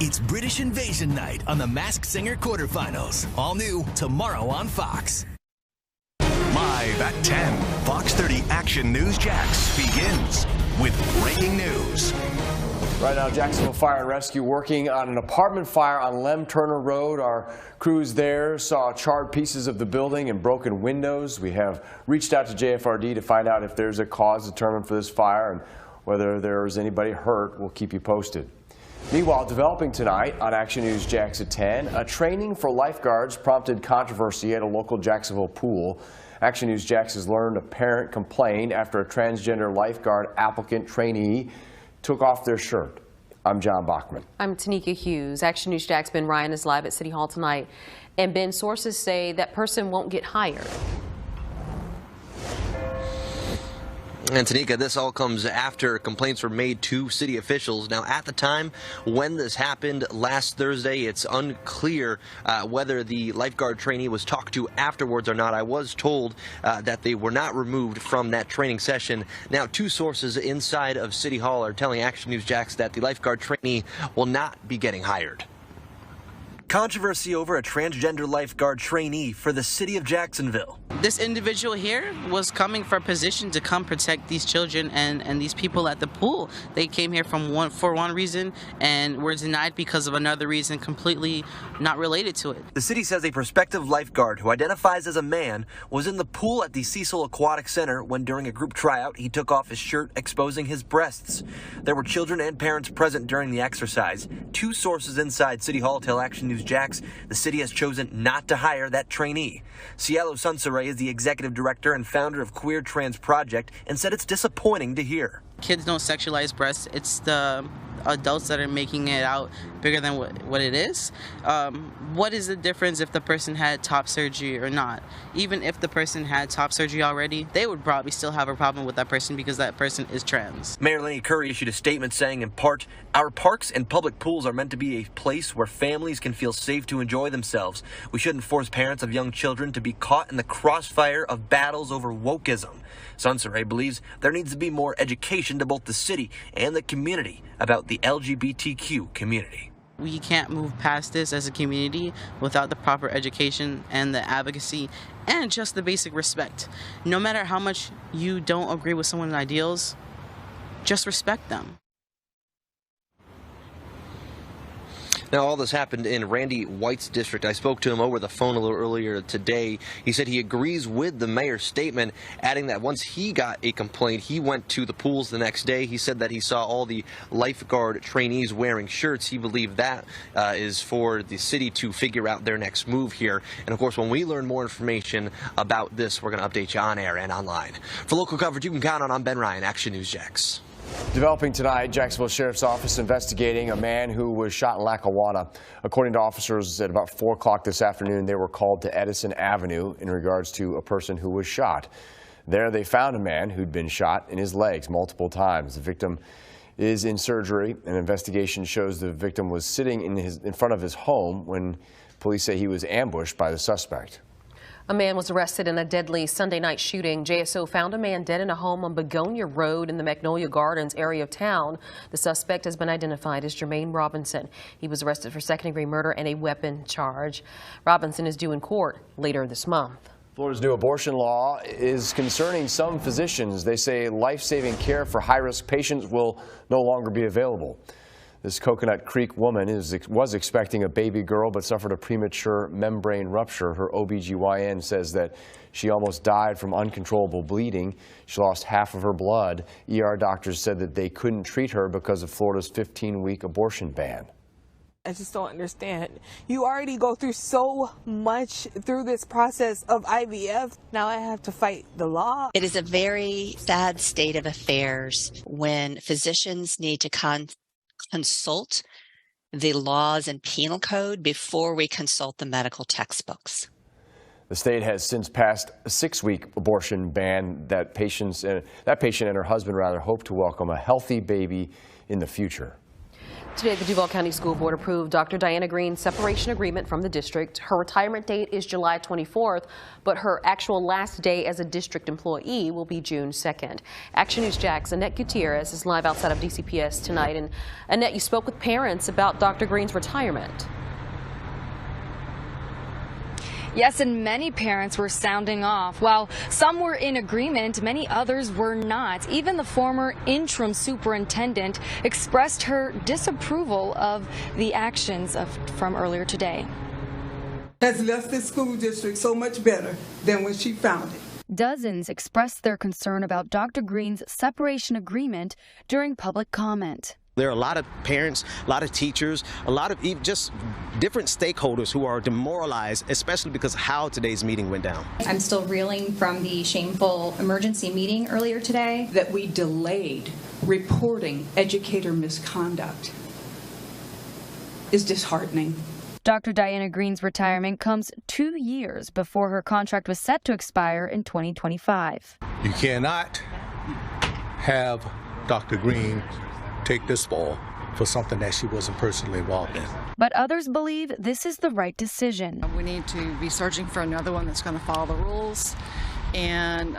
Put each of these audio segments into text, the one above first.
It's British Invasion Night on the Masked Singer quarterfinals. All new tomorrow on Fox. Live at 10, Fox 30 Action News Jax begins with breaking news. Right now, Jacksonville Fire and Rescue working on an apartment fire on Lem Turner Road. Our crews there saw charred pieces of the building and broken windows. We have reached out to JFRD to find out if there's a cause determined for this fire and whether there's anybody hurt. We'll keep you posted. Meanwhile, developing tonight on Action News Jax at 10, a training for lifeguards prompted controversy at a local Jacksonville pool. Action News Jax has learned a parent complained after a transgender lifeguard applicant trainee took off their shirt. I'm John Bachman. I'm Tanika Hughes. Action News Jax Ben Ryan is live at City Hall tonight. And Ben, sources say that person won't get hired. And Tanika, this all comes after complaints were made to city officials. Now, at the time when this happened last Thursday, it's unclear whether the lifeguard trainee was talked to afterwards or not. I was told that they were not removed from that training session. Now, two sources inside of City Hall are telling Action News Jax that the lifeguard trainee will not be getting hired. Controversy over a transgender lifeguard trainee for the city of Jacksonville. This individual here was coming for a position to come protect these children and these people at the pool. They came here for one reason and were denied because of another reason completely not related to it. The city says a prospective lifeguard who identifies as a man was in the pool at the Cecil Aquatic Center when during a group tryout he took off his shirt exposing his breasts. There were children and parents present during the exercise. Two sources inside City Hall tell Action News Jax the city has chosen not to hire that trainee. Cielo Sunsere is the executive director and founder of Queer Trans Project and said it's disappointing to hear. Kids don't sexualize breasts. It's the adults that are making it out bigger than what it is. What is the difference if the person had top surgery or not? Even if the person had top surgery already, they would probably still have a problem with that person because that person is trans. Mayor Lenny Curry issued a statement saying, in part, our parks and public pools are meant to be a place where families can feel safe to enjoy themselves. We shouldn't force parents of young children to be caught in the crossfire of battles over wokeism. Sunsere believes there needs to be more education to both the city and the community about the LGBTQ community. We can't move past this as a community without the proper education and the advocacy and just the basic respect. No matter how much you don't agree with someone's ideals, just respect them. Now, all this happened in Randy White's district. I spoke to him over the phone a little earlier today. He said he agrees with the mayor's statement, adding that once he got a complaint, he went to the pools the next day. He said that he saw all the lifeguard trainees wearing shirts. He believed that is for the city to figure out their next move here. And, of course, when we learn more information about this, we're going to update you on air and online. For local coverage you can count on, I'm Ben Ryan, Action News Jax. Developing tonight, Jacksonville Sheriff's Office investigating a man who was shot in Lackawanna. According to officers, at about 4 o'clock this afternoon, they were called to Edison Avenue in regards to a person who was shot. There they found a man who'd been shot in his legs multiple times. The victim is in surgery. An investigation shows the victim was sitting in front of his home when police say he was ambushed by the suspect. A man was arrested in a deadly Sunday night shooting. JSO found a man dead in a home on Begonia Road in the Magnolia Gardens area of town. The suspect has been identified as Jermaine Robinson. He was arrested for second-degree murder and a weapon charge. Robinson is due in court later this month. Florida's new abortion law is concerning some physicians. They say life-saving care for high-risk patients will no longer be available. This Coconut Creek woman was expecting a baby girl but suffered a premature membrane rupture. Her OBGYN says that she almost died from uncontrollable bleeding. She lost half of her blood. ER doctors said that they couldn't treat her because of Florida's 15-week abortion ban. I just don't understand. You already go through so much through this process of IVF. Now I have to fight the law. It is a very sad state of affairs when physicians need to consult the laws and penal code before we consult the medical textbooks. The state has since passed a 6-week abortion ban. That patient and her husband hope to welcome a healthy baby in the future. Today, the Duval County School Board approved Dr. Diana Green's separation agreement from the district. Her retirement date is July 24th, but her actual last day as a district employee will be June 2nd. Action News Jack's Annette Gutierrez is live outside of DCPS tonight. And Annette, you spoke with parents about Dr. Green's retirement. Yes, and many parents were sounding off. While some were in agreement, many others were not. Even the former interim superintendent expressed her disapproval of the actions from earlier today. Has left this school district so much better than when she found it. Dozens expressed their concern about Dr. Green's separation agreement during public comment. There are a lot of parents, a lot of teachers, a lot of just different stakeholders who are demoralized, especially because of how today's meeting went down. I'm still reeling from the shameful emergency meeting earlier today. That we delayed reporting educator misconduct is disheartening. Dr. Diana Green's retirement comes 2 years before her contract was set to expire in 2025. You cannot have Dr. Green take this fall for something that she wasn't personally involved in. But others believe this is the right decision. We need to be searching for another one that's going to follow the rules and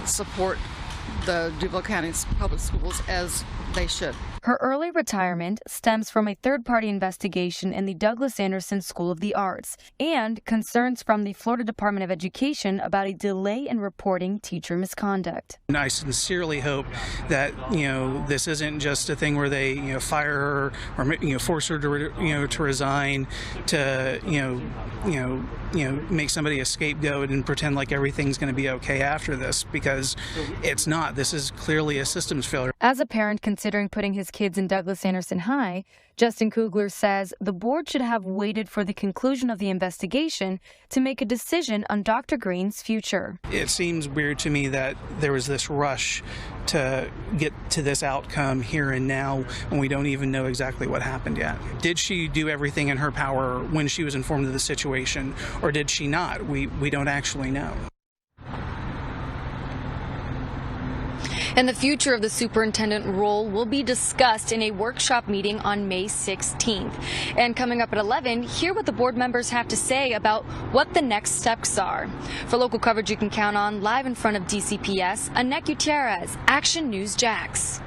support the Duval County Public Schools as they should. Her early retirement stems from a third-party investigation in the Douglas Anderson School of the Arts and concerns from the Florida Department of Education about a delay in reporting teacher misconduct. And I sincerely hope that, this isn't just a thing where they, fire her or, force her to, to resign to, make somebody a scapegoat and pretend like everything's going to be okay after this, because it's not. This is clearly a systems failure. As a parent considering putting his kids in Douglas Anderson High, Justin Kugler says the board should have waited for the conclusion of the investigation to make a decision on Dr. Green's future. It seems weird to me that there was this rush to get to this outcome here and now when we don't even know exactly what happened yet. Did she do everything in her power when she was informed of the situation, or did she not? We don't actually know. And the future of the superintendent role will be discussed in a workshop meeting on May 16th. And coming up at 11, hear what the board members have to say about what the next steps are. For local coverage you can count on, live in front of DCPS, Annette Gutierrez, Action News Jax.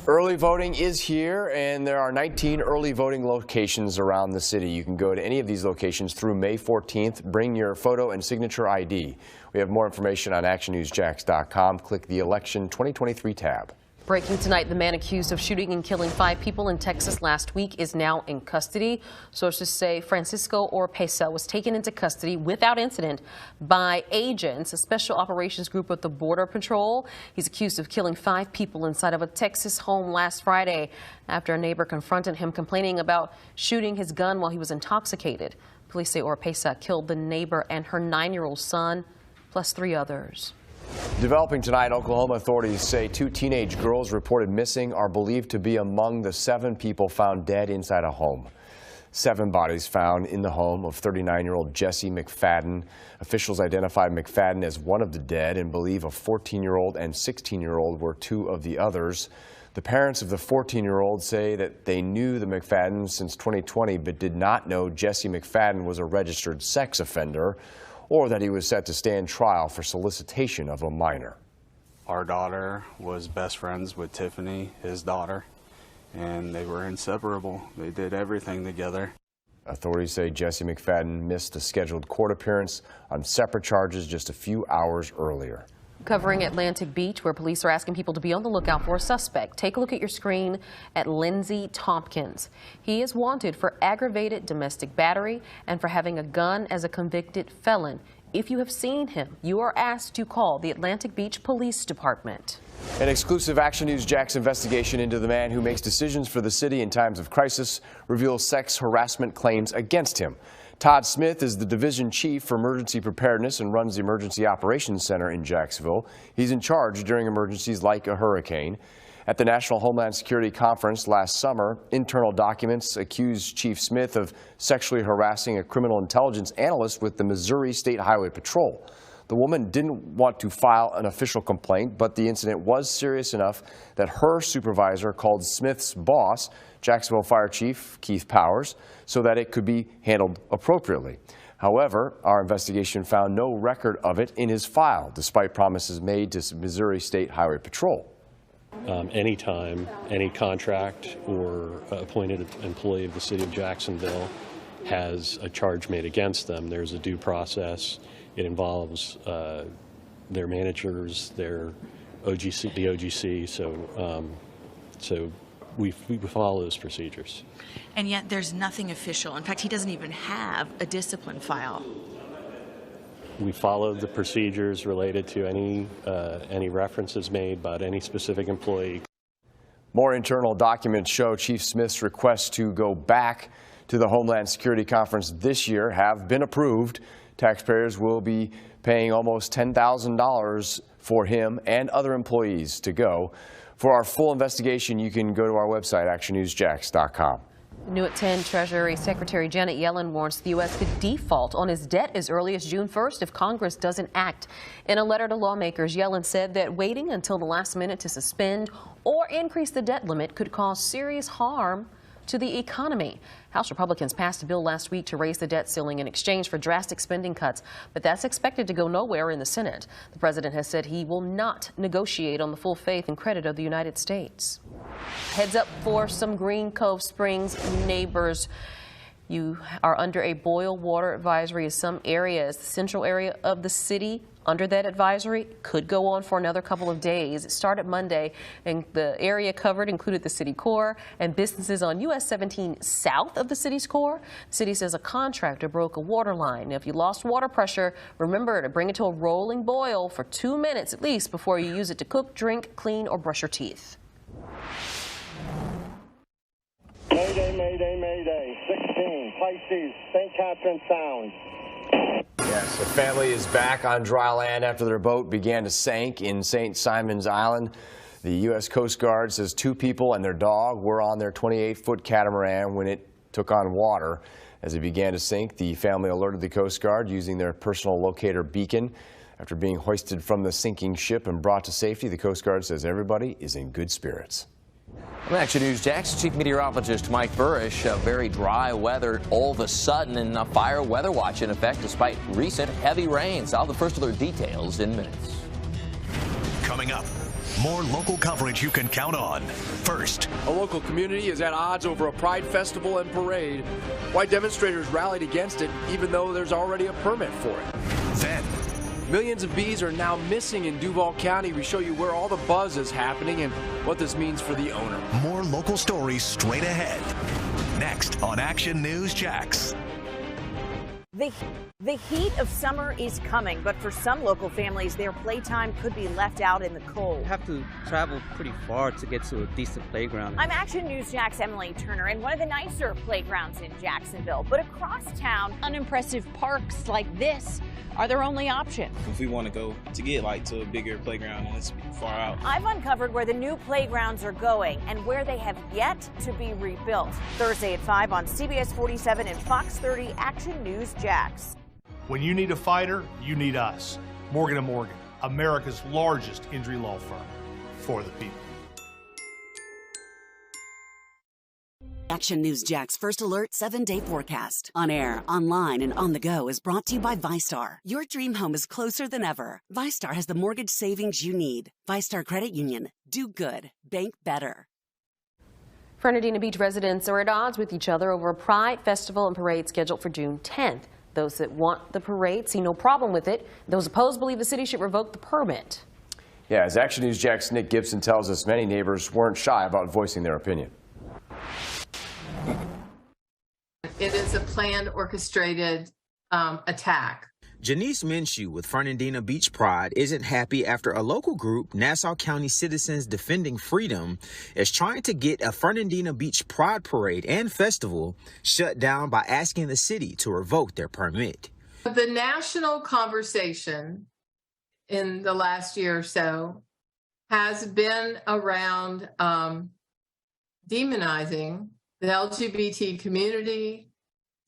Early voting is here, and there are 19 early voting locations around the city. You can go to any of these locations through May 14th. Bring your photo and signature ID. We have more information on actionnewsjax.com. Click the Election 2023 tab. Breaking tonight, the man accused of shooting and killing 5 people in Texas last week is now in custody. Sources say Francisco Oropesa was taken into custody without incident by agents, a special operations group of the Border Patrol. He's accused of killing 5 people inside of a Texas home last Friday after a neighbor confronted him complaining about shooting his gun while he was intoxicated. Police say Oropesa killed the neighbor and her 9-year-old son, plus 3 others. Developing tonight, Oklahoma authorities say 2 teenage girls reported missing are believed to be among the 7 people found dead inside a home. 7 bodies found in the home of 39-year-old Jesse McFadden. Officials identified McFadden as one of the dead and believe a 14-year-old and 16-year-old were 2 of the others. The parents of the 14-year-old say that they knew the McFaddens since 2020 but did not know Jesse McFadden was a registered sex offender, or that he was set to stand trial for solicitation of a minor. Our daughter was best friends with Tiffany, his daughter, and they were inseparable. They did everything together. Authorities say Jesse McFadden missed a scheduled court appearance on separate charges just a few hours earlier. Covering Atlantic Beach, where police are asking people to be on the lookout for a suspect. Take a look at your screen at Lindsey Tompkins. He is wanted for aggravated domestic battery and for having a gun as a convicted felon. If you have seen him, you are asked to call the Atlantic Beach Police Department. An exclusive Action News Jax investigation into the man who makes decisions for the city in times of crisis reveals sex harassment claims against him. Todd Smith is the division chief for emergency preparedness and runs the Emergency Operations Center in Jacksonville. He's in charge during emergencies like a hurricane. At the National Homeland Security Conference last summer, internal documents accused Chief Smith of sexually harassing a criminal intelligence analyst with the Missouri State Highway Patrol. The woman didn't want to file an official complaint, but the incident was serious enough that her supervisor called Smith's boss, Jacksonville Fire Chief Keith Powers, so that it could be handled appropriately. However, our investigation found no record of it in his file, despite promises made to Missouri State Highway Patrol. Anytime any contract or appointed employee of the city of Jacksonville has a charge made against them, there's a due process. It involves their managers, their OGC, the OGC. So we follow those procedures. And yet there's nothing official. In fact, he doesn't even have a discipline file. We followed the procedures related to any references made about any specific employee. More internal documents show Chief Smith's requests to go back to the Homeland Security Conference this year have been approved. Taxpayers will be paying almost $10,000 for him and other employees to go. For our full investigation, you can go to our website, actionnewsjax.com. New at 10, Treasury Secretary Janet Yellen warns the U.S. could default on its debt as early as June 1st if Congress doesn't act. In a letter to lawmakers, Yellen said that waiting until the last minute to suspend or increase the debt limit could cause serious harm to the economy. House Republicans passed a bill last week to raise the debt ceiling in exchange for drastic spending cuts, but that's expected to go nowhere in the Senate. The president has said he will not negotiate on the full faith and credit of the United States. Heads up for some Green Cove Springs neighbors. You are under a boil water advisory in some areas. The central area of the city under that advisory could go on for another couple of days. It started Monday, and the area covered included the city core and businesses on US 17 south of the city's core. The city says a contractor broke a water line. Now, if you lost water pressure, remember to bring it to a rolling boil for 2 minutes at least before you use it to cook, drink, clean, or brush your teeth. Mayday, mayday, mayday. 16, Pisces, St. Catherine Sound. Yes, the family is back on dry land after their boat began to sink in St. Simon's Island. The U.S. Coast Guard says 2 people and their dog were on their 28-foot catamaran when it took on water. As it began to sink, the family alerted the Coast Guard using their personal locator beacon. After being hoisted from the sinking ship and brought to safety, the Coast Guard says everybody is in good spirits. Well, Action News Jax Chief Meteorologist Mike Burrish. Very dry weather all of a sudden, and a fire weather watch in effect despite recent heavy rains. I'll have the first alert details in minutes. Coming up, more local coverage you can count on. First, a local community is at odds over a pride festival and parade. Why demonstrators rallied against it even though there's already a permit for it. Then, millions of bees are now missing in Duval County. We show you where all the buzz is happening and what this means for the owner. More local stories straight ahead. Next on Action News Jax. The heat of summer is coming, but for some local families, their playtime could be left out in the cold. You have to travel pretty far to get to a decent playground. I'm Action News Jax Emily Turner in one of the nicer playgrounds in Jacksonville, but across town, unimpressive parks like this are their only option. If we want to go to get to a bigger playground and it's far out. I've uncovered where the new playgrounds are going and where they have yet to be rebuilt. Thursday at 5 on CBS 47 and Fox 30 Action News Jax. When you need a fighter, you need us. Morgan & Morgan, America's largest injury law firm for the people. Action News Jax First Alert 7-day forecast. On air, online, and on the go is brought to you by ViStar. Your dream home is closer than ever. ViStar has the mortgage savings you need. ViStar Credit Union. Do good. Bank better. Fernandina Beach residents are at odds with each other over a Pride Festival and Parade scheduled for June 10th. Those that want the parade see no problem with it. Those opposed believe the city should revoke the permit. Yeah, as Action News Jax Nick Gibson tells us, many neighbors weren't shy about voicing their opinion. It is a planned, orchestrated attack. Janice Minshew with Fernandina Beach Pride isn't happy after a local group, Nassau County Citizens Defending Freedom, is trying to get a Fernandina Beach Pride Parade and Festival shut down by asking the city to revoke their permit. The national conversation in the last year or so has been around demonizing the LGBT community,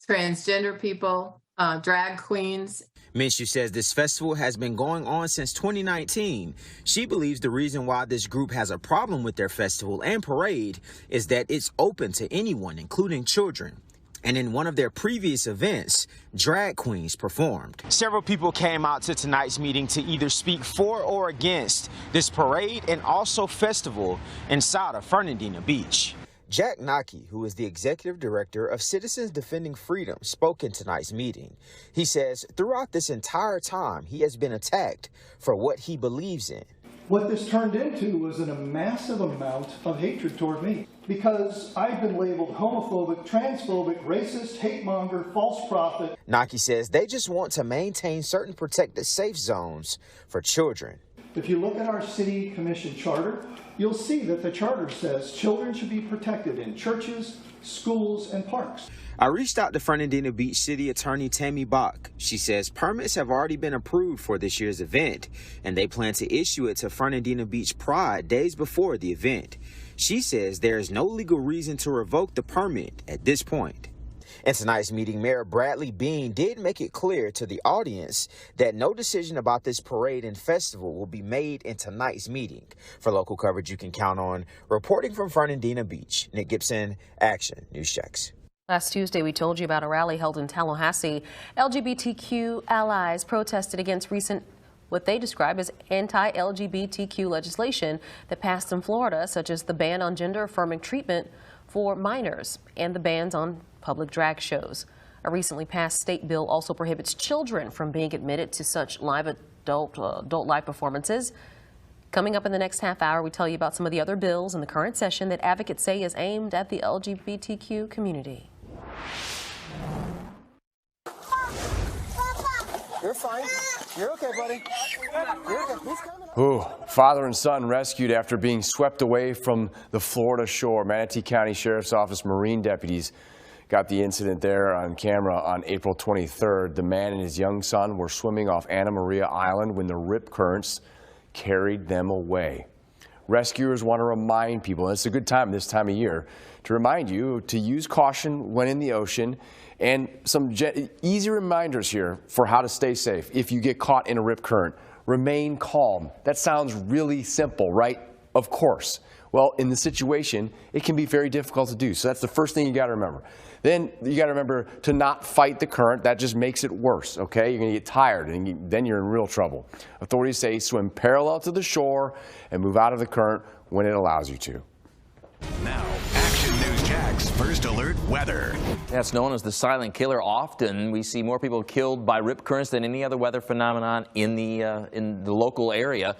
transgender people, drag queens. Minshew says this festival has been going on since 2019. She believes the reason why this group has a problem with their festival and parade is that it's open to anyone, including children. And in one of their previous events, drag queens performed. Several people came out to tonight's meeting to either speak for or against this parade and also festival inside of Fernandina Beach. Jack Naki, who is the executive director of Citizens Defending Freedom, spoke in tonight's meeting. He says throughout this entire time, he has been attacked for what he believes in. What this turned into was a massive amount of hatred toward me because I've been labeled homophobic, transphobic, racist, hate monger, false prophet. Naki says they just want to maintain certain protected safe zones for children. If you look at our city commission charter, you'll see that the charter says children should be protected in churches, schools, and parks. I reached out to Fernandina Beach City Attorney Tammy Bach. She says permits have already been approved for this year's event, and they plan to issue it to Fernandina Beach Pride days before the event. She says there is no legal reason to revoke the permit at this point. In tonight's meeting, Mayor Bradley Bean did make it clear to the audience that no decision about this parade and festival will be made in tonight's meeting. For local coverage you can count on, reporting from Fernandina Beach, Nick Gibson, Action News Checks. Last Tuesday, we told you about a rally held in Tallahassee. LGBTQ allies protested against recent what they describe as anti-LGBTQ legislation that passed in Florida, such as the ban on gender-affirming treatment for minors and the bans on public drag shows. A recently passed state bill also prohibits children from being admitted to such live adult live performances. Coming up in the next half hour, we tell you about some of the other bills in the current session that advocates say is aimed at the LGBTQ community. You're fine. You're okay, buddy. You're okay. He's coming. Ooh, father and son rescued after being swept away from the Florida shore. Manatee County Sheriff's Office Marine deputies got the incident there on camera on April 23rd. The man and his young son were swimming off Anna Maria Island when the rip currents carried them away. Rescuers want to remind people, and it's a good time this time of year, to remind you to use caution when in the ocean, and some easy reminders here for how to stay safe if you get caught in a rip current. Remain calm. That sounds really simple, right? Of course. Well, in the situation, it can be very difficult to do. So that's the first thing you got to remember. Then you got to remember to not fight the current. That just makes it worse, okay? You're going to get tired, and then you're in real trouble. Authorities say swim parallel to the shore and move out of the current when it allows you to. Now, Action News Jack's First Alert Weather. That's known as the silent killer. Often we see more people killed by rip currents than any other weather phenomenon in the local area.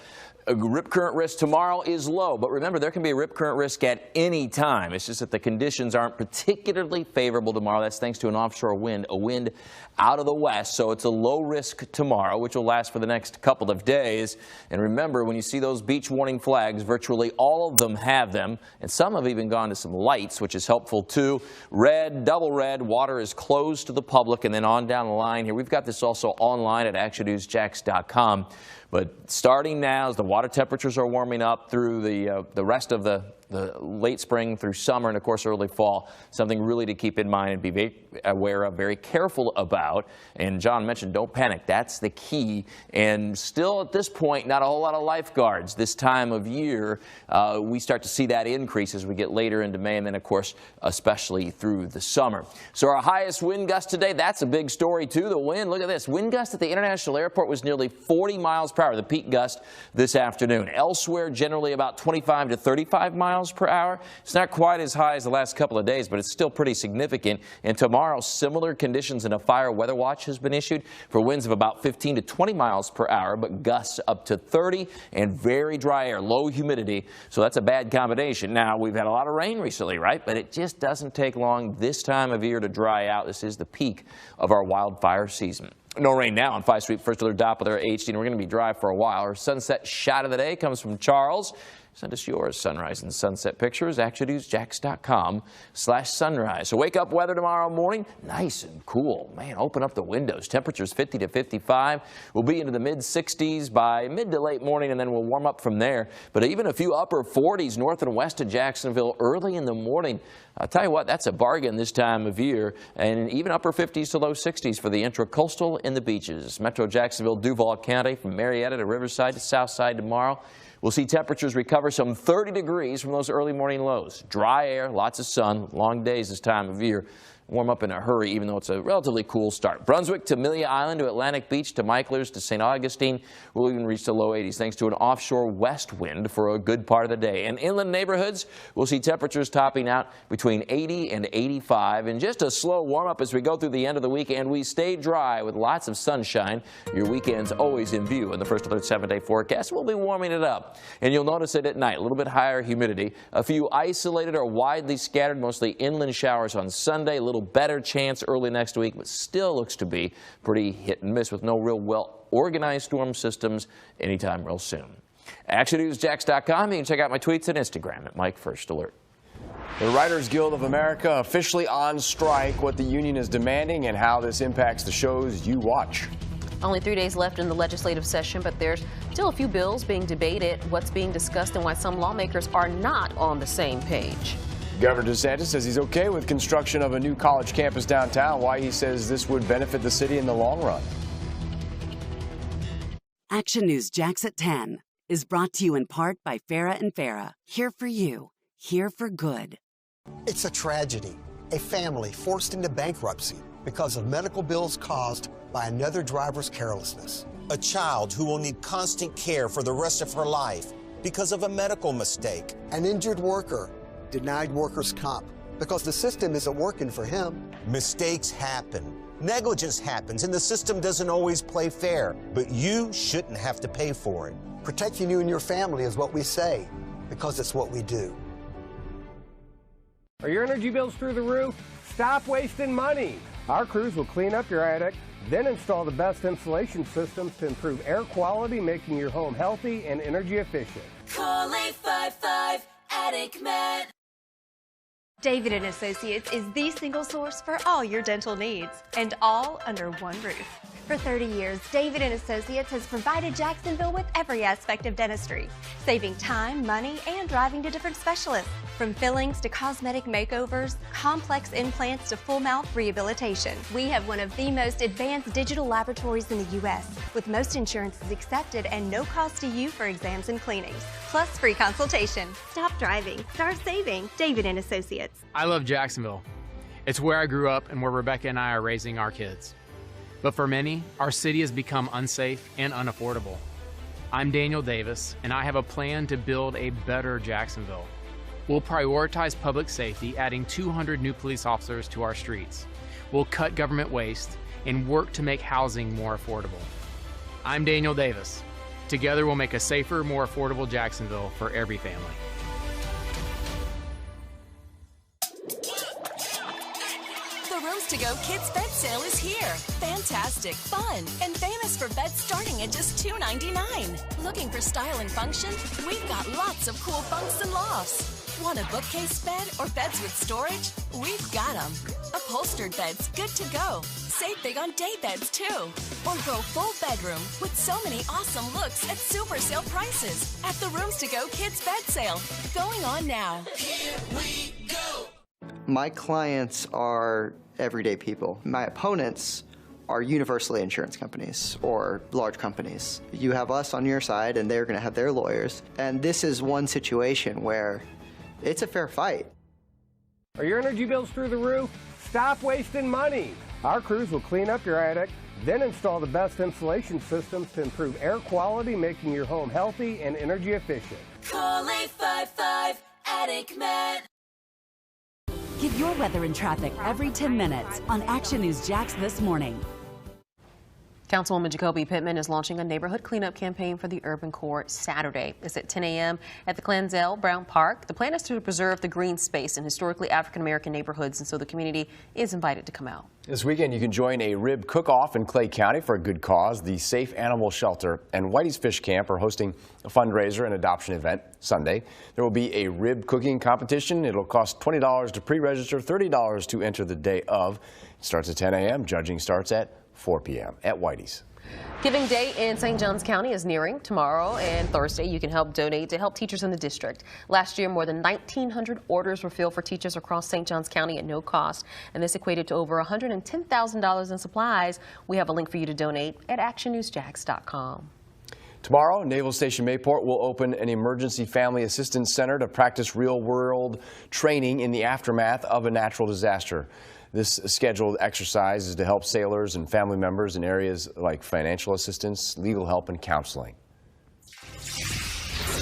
A rip current risk tomorrow is low, but remember, there can be a rip current risk at any time. It's just that the conditions aren't particularly favorable tomorrow. That's thanks to an offshore wind, a wind out of the west. So it's a low risk tomorrow, which will last for the next couple of days. And remember, when you see those beach warning flags, virtually all of them have them, and some have even gone to some lights, which is helpful too. Red, double red, water is closed to the public, and then on down the line here. We've got this also online at actionnewsjax.com. But starting now, as the water temperatures are warming up through the rest of the late spring through summer and, of course, early fall, something really to keep in mind and be very aware of, very careful about. And John mentioned don't panic. That's the key. And still at this point, not a whole lot of lifeguards this time of year. We start to see that increase as we get later into May and then, of course, especially through the summer. So our highest wind gust today, that's a big story, too. The wind, look at this. Wind gust at the International Airport was nearly 40 miles per hour, the peak gust this afternoon. Elsewhere, generally about 25 to 35 miles per hour. It's not quite as high as the last couple of days, but it's still pretty significant. And tomorrow, similar conditions and a fire weather watch has been issued for winds of about 15 to 20 miles per hour, but gusts up to 30 and very dry air, low humidity. So that's a bad combination. Now, we've had a lot of rain recently, right? But it just doesn't take long this time of year to dry out. This is the peak of our wildfire season. No rain now on 5 Street, First Alert Doppler HD, and we're going to be dry for a while. Our sunset shot of the day comes from Charles. Send us yours. Sunrise and sunset pictures. ActionNewsJax.com/sunrise. So wake up weather tomorrow morning, nice and cool. Man, open up the windows. Temperatures 50 to 55. We'll be into the mid-60s by mid to late morning, and then we'll warm up from there. But even a few upper 40s north and west of Jacksonville early in the morning. I'll tell you what, that's a bargain this time of year. And even upper 50s to low 60s for the intracoastal and the beaches. Metro Jacksonville, Duval County, from Marietta to Riverside to Southside tomorrow. We'll see temperatures recover some 30 degrees from those early morning lows. Dry air, lots of sun, long days this time of year. Warm up in a hurry, even though it's a relatively cool start. Brunswick to Amelia Island to Atlantic Beach to Michaelers to St. Augustine. We'll even reach the low 80s thanks to an offshore west wind for a good part of the day. In inland neighborhoods, we'll see temperatures topping out between 80 and 85. And just a slow warm up as we go through the end of the week, and we stay dry with lots of sunshine. Your weekend's always in view in the First Alert 7-day forecast. We'll be warming it up. And you'll notice it at night, a little bit higher humidity. A few isolated or widely scattered, mostly inland showers on Sunday. A little better chance early next week, but still looks to be pretty hit and miss with no real well-organized storm systems anytime real soon. ActionNewsJax.com. You can check out my tweets and Instagram at Mike First Alert. The Writers Guild of America officially on strike, what the union is demanding and how this impacts the shows you watch. Only 3 days left in the legislative session, but there's still a few bills being debated, what's being discussed, and why some lawmakers are not on the same page. Governor DeSantis says he's okay with construction of a new college campus downtown. Why he says this would benefit the city in the long run. Action News Jax at 10 is brought to you in part by Farah and Farah. Here for you, here for good. It's a tragedy. A family forced into bankruptcy because of medical bills caused by another driver's carelessness. A child who will need constant care for the rest of her life because of a medical mistake. An injured worker denied workers' comp because the system isn't working for him. Mistakes happen. Negligence happens, and the system doesn't always play fair, but you shouldn't have to pay for it. Protecting you and your family is what we say, because it's what we do. Are your energy bills through the roof? Stop wasting money. Our crews will clean up your attic, then install the best insulation systems to improve air quality, making your home healthy and energy efficient. Call 855-ATTIC-MET. David & Associates is the single source for all your dental needs, and all under one roof. For 30 years, David & Associates has provided Jacksonville with every aspect of dentistry, saving time, money, and driving to different specialists. From fillings to cosmetic makeovers, complex implants to full mouth rehabilitation. We have one of the most advanced digital laboratories in the U.S., with most insurances accepted and no cost to you for exams and cleanings, plus free consultation. Stop driving, start saving. David & Associates. I love Jacksonville. It's where I grew up and where Rebecca and I are raising our kids. But for many, our city has become unsafe and unaffordable. I'm Daniel Davis, and I have a plan to build a better Jacksonville. We'll prioritize public safety, adding 200 new police officers to our streets. We'll cut government waste and work to make housing more affordable. I'm Daniel Davis. Together, we'll make a safer, more affordable Jacksonville for every family. To Go Kids Bed Sale is here. Fantastic, fun, and famous for beds starting at just $2.99. Looking for style and function? We've got lots of cool bunks and lofts. Want a bookcase bed or beds with storage? We've got them. Upholstered beds, good to go. Save big on day beds too. Or go full bedroom with so many awesome looks at super sale prices at the Rooms to Go Kids Bed Sale. Going on now. Here we go. My clients are everyday people. My opponents are universally insurance companies or large companies. You have us on your side and they're gonna have their lawyers. And this is one situation where it's a fair fight. Are your energy bills through the roof? Stop wasting money. Our crews will clean up your attic, then install the best insulation systems to improve air quality, making your home healthy and energy efficient. Call 855-ATTIC-MET. Get your weather and traffic every 10 minutes on Action News Jax this morning. Councilwoman Jacoby Pittman is launching a neighborhood cleanup campaign for the urban core Saturday. It's at 10 a.m. at the Clanzell Brown Park. The plan is to preserve the green space in historically African-American neighborhoods, and so the community is invited to come out. This weekend, you can join a rib cook-off in Clay County for a good cause. The Safe Animal Shelter and Whitey's Fish Camp are hosting a fundraiser and adoption event Sunday. There will be a rib cooking competition. It'll cost $20 to pre-register, $30 to enter the day of. It starts at 10 a.m. Judging starts at 4 p.m. at Whitey's. Giving Day in St. Johns County is nearing. Tomorrow and Thursday, you can help donate to help teachers in the district. Last year, more than 1,900 orders were filled for teachers across St. Johns County at no cost, and this equated to over $110,000 in supplies. We have a link for you to donate at actionnewsjax.com. Tomorrow, Naval Station Mayport will open an emergency family assistance center to practice real-world training in the aftermath of a natural disaster. This scheduled exercise is to help sailors and family members in areas like financial assistance, legal help, and counseling.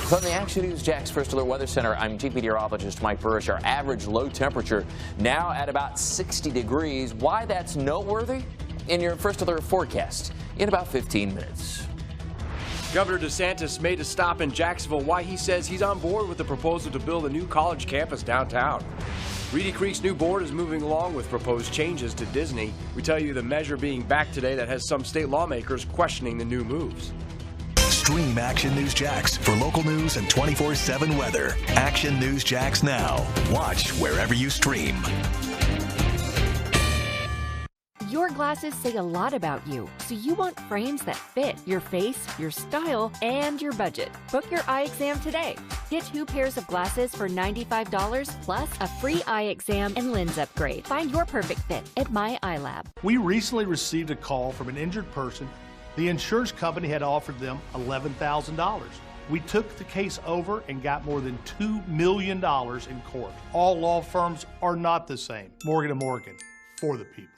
From the Action News Jax First Alert Weather Center, I'm Chief Meteorologist Mike Burrish. Our average low temperature now at about 60 degrees. Why that's noteworthy? In your First Alert forecast in about 15 minutes. Governor DeSantis made a stop in Jacksonville. Why he says he's on board with the proposal to build a new college campus downtown. Reedy Creek's new board is moving along with proposed changes to Disney. We tell you the measure being back today that has some state lawmakers questioning the new moves. Stream Action News Jax for local news and 24/7 weather. Action News Jax now. Watch wherever you stream. Your glasses say a lot about you, so you want frames that fit your face, your style, and your budget. Book your eye exam today. Get 2 pairs of glasses for $95 plus a free eye exam and lens upgrade. Find your perfect fit at My Eye Lab. We recently received a call from an injured person. The insurance company had offered them $11,000. We took the case over and got more than $2 million in court. All law firms are not the same. Morgan & Morgan, for the people.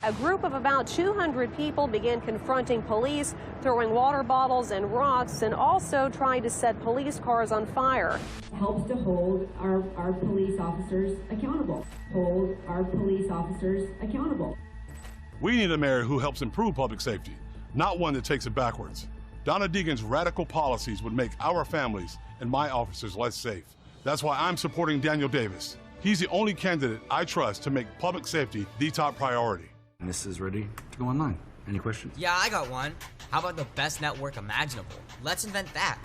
A group of about 200 people began confronting police, throwing water bottles and rocks, and also trying to set police cars on fire. Helps to hold our police officers accountable. Hold our police officers accountable. We need a mayor who helps improve public safety, not one that takes it backwards. Donna Deegan's radical policies would make our families and my officers less safe. That's why I'm supporting Daniel Davis. He's the only candidate I trust to make public safety the top priority. This is ready to go online. Any questions? Yeah, I got one. How about the best network imaginable? Let's invent that.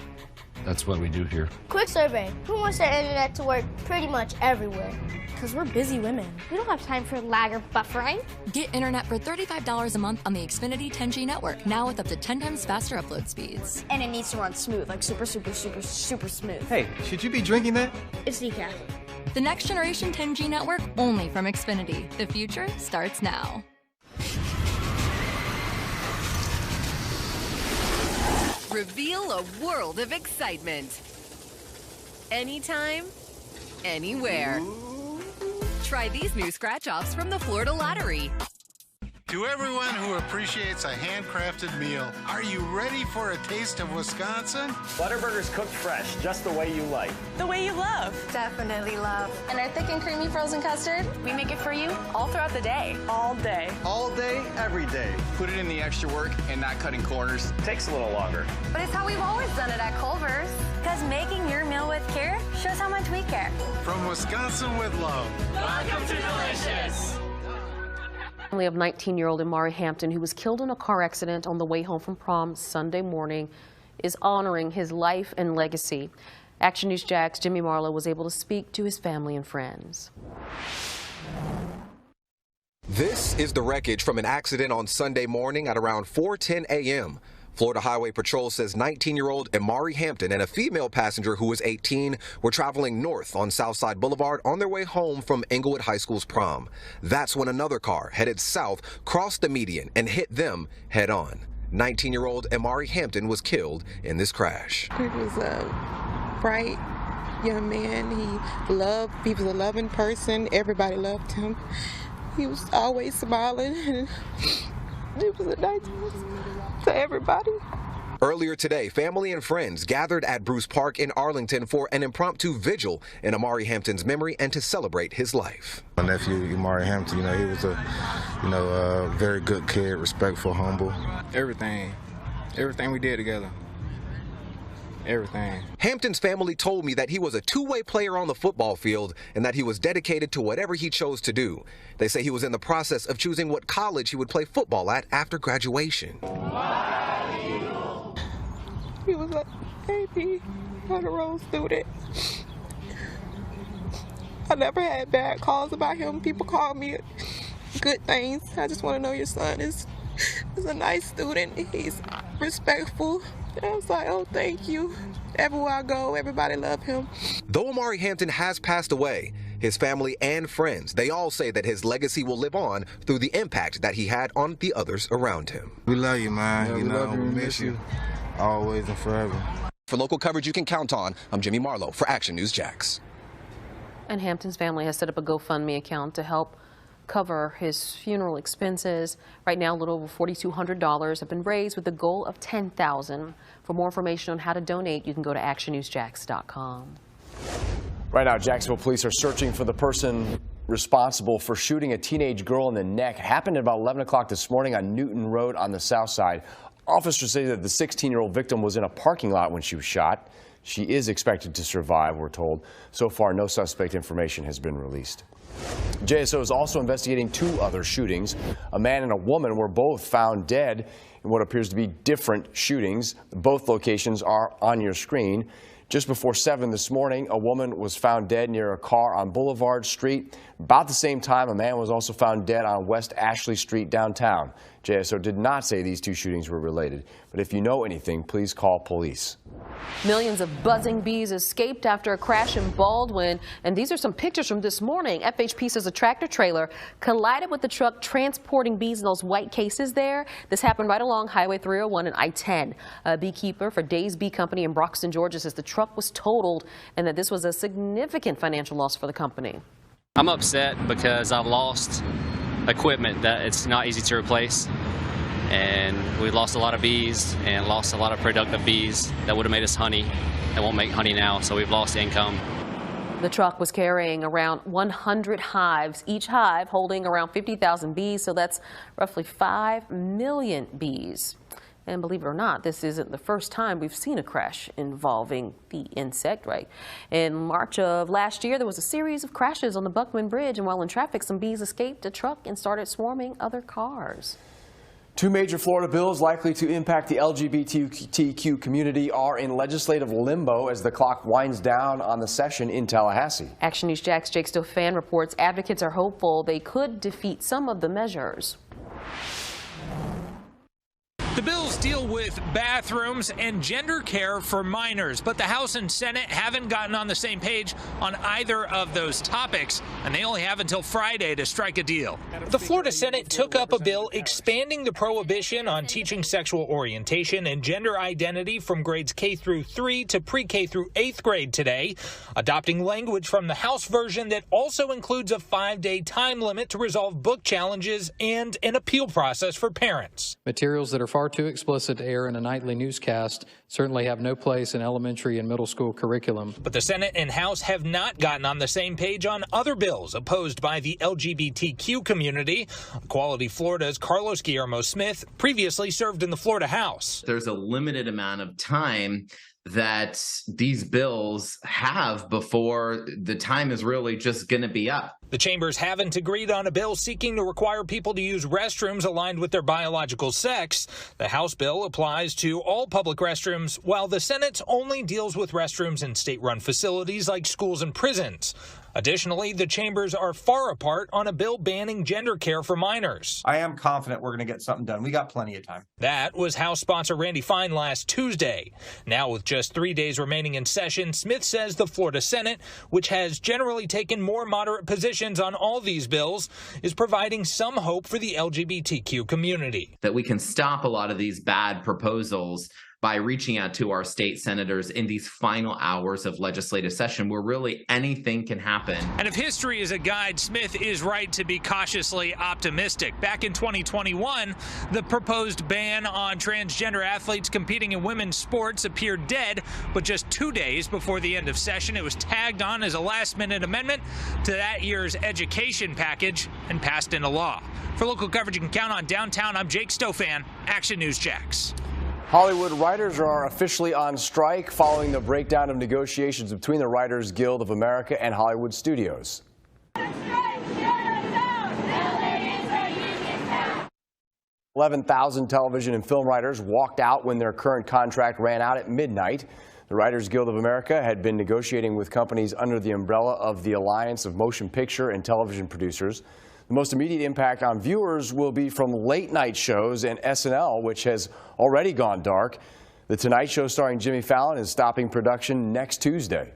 That's what we do here. Quick survey. Who wants their internet to work pretty much everywhere? Because we're busy women. We don't have time for lag or buffering. Get internet for $35 a month on the Xfinity 10G network, now with up to 10 times faster upload speeds. And it needs to run smooth, like super smooth. Hey, should you be drinking that? It's decaf. The next generation 10G network, only from Xfinity. The future starts now. Reveal a world of excitement. Anytime, anywhere. Try these new scratch-offs from the Florida Lottery. To everyone who appreciates a handcrafted meal, are you ready for a taste of Wisconsin? Butterburger's cooked fresh, just the way you like. The way you love. Definitely love. And our thick and creamy frozen custard, we make it for you all throughout the day. All day. All day, every day. Put it in the extra work and not cutting corners. Takes a little longer. But it's how we've always done it at Culver's. Because making your meal with care shows how much we care. From Wisconsin with love. Welcome to Delicious. Family of 19-year-old Amari Hampton, who was killed in a car accident on the way home from prom Sunday morning, is honoring his life and legacy. Action News Jax Jimmy Marlowe was able to speak to his family and friends. This is the wreckage from an accident on Sunday morning at around 4:10 a.m. Florida Highway Patrol says 19-year-old Amari Hampton and a female passenger who was 18 were traveling north on Southside Boulevard on their way home from Englewood High School's prom. That's when another car headed south crossed the median and hit them head on. 19-year-old Amari Hampton was killed in this crash. He was a bright young man. He was a loving person. Everybody loved him. He was always smiling, and it was a nice to everybody. Earlier today, family and friends gathered at Bruce Park in Arlington for an impromptu vigil in Amari Hampton's memory and to celebrate his life. My nephew, Amari Hampton, he was a very good kid, respectful, humble. Everything we did together. Everything. Hampton's family told me that he was a two-way player on the football field and that he was dedicated to whatever he chose to do. They say he was in the process of choosing what college he would play football at after graduation. He was an AP honor roll student. I never had bad calls about him. People call me good things. I just want to know your son is a nice student. He's respectful. And I was like, oh, thank you. Everywhere I go, everybody love him. Though Amari Hampton has passed away, his family and friends, they all say that his legacy will live on through the impact that he had on the others around him. We love you, man. We miss you. Always and forever. For local coverage you can count on, I'm Jimmy Marlowe for Action News Jax. And Hampton's family has set up a GoFundMe account to help cover his funeral expenses. Right now, a little over $4,200 have been raised with the goal of $10,000. For more information on how to donate, you can go to actionnewsjax.com. Right now, Jacksonville police are searching for the person responsible for shooting a teenage girl in the neck. It happened at about 11 o'clock this morning on Newton Road on the south side. Officers say that the 16-year-old victim was in a parking lot when she was shot. She is expected to survive, we're told. So far, no suspect information has been released. JSO is also investigating two other shootings. A man and a woman were both found dead in what appears to be different shootings. Both locations are on your screen. Just before 7 this morning, a woman was found dead near a car on Boulevard Street. About the same time, a man was also found dead on West Ashley Street downtown. JSO did not say these two shootings were related, but if you know anything, please call police. Millions of buzzing bees escaped after a crash in Baldwin, and these are some pictures from this morning. FHP says a tractor trailer collided with the truck transporting bees in those white cases there. This happened right along Highway 301 and I-10. A beekeeper for Days Bee Company in Broxton, Georgia, says the truck was totaled and that this was a significant financial loss for the company. I'm upset because I've lost equipment that it's not easy to replace. And we lost a lot of bees and lost a lot of productive bees that would have made us honey that won't make honey now, so we've lost income. The truck was carrying around 100 hives, each hive holding around 50,000 bees, so that's roughly 5 million bees. And believe it or not, this isn't the first time we've seen a crash involving the insect, right? In March of last year, there was a series of crashes on the Buckman Bridge, and while in traffic, some bees escaped a truck and started swarming other cars. Two major Florida bills likely to impact the LGBTQ community are in legislative limbo as the clock winds down on the session in Tallahassee. Action News Jax Jake Stofan reports advocates are hopeful they could defeat some of the measures. The bills deal with bathrooms and gender care for minors, but the House and Senate haven't gotten on the same page on either of those topics, and they only have until Friday to strike a deal. The Florida Senate took up a bill expanding the prohibition on teaching sexual orientation and gender identity from grades K through 3 to pre-K through 8th grade today, adopting language from the House version that also includes a 5-day time limit to resolve book challenges and an appeal process for parents. Materials that are far too explicit to air in a nightly newscast certainly have no place in elementary and middle school curriculum. But the Senate and House have not gotten on the same page on other bills opposed by the LGBTQ community. Equality Florida's Carlos Guillermo Smith previously served in the Florida House. There's a limited amount of time that these bills have before the time is really just going to be up. The chambers haven't agreed on a bill seeking to require people to use restrooms aligned with their biological sex. The House bill applies to all public restrooms, while the Senate's only deals with restrooms in state-run facilities like schools and prisons. Additionally, the chambers are far apart on a bill banning gender care for minors. I am confident we're going to get something done. We got plenty of time. That was House sponsor Randy Fine last Tuesday. Now, with just 3 days remaining in session, Smith says the Florida Senate, which has generally taken more moderate positions on all these bills, is providing some hope for the LGBTQ community. That we can stop a lot of these bad proposals by reaching out to our state senators in these final hours of legislative session where really anything can happen. And if history is a guide, Smith is right to be cautiously optimistic. Back in 2021, the proposed ban on transgender athletes competing in women's sports appeared dead, but just 2 days before the end of session, it was tagged on as a last-minute amendment to that year's education package and passed into law. For local coverage you can count on downtown, I'm Jake Stofan, Action News Jax. Hollywood writers are officially on strike following the breakdown of negotiations between the Writers Guild of America and Hollywood studios. 11,000 television and film writers walked out when their current contract ran out at midnight. The Writers Guild of America had been negotiating with companies under the umbrella of the Alliance of Motion Picture and Television Producers. The most immediate impact on viewers will be from late-night shows and SNL, which has already gone dark. The Tonight Show starring Jimmy Fallon is stopping production next Tuesday.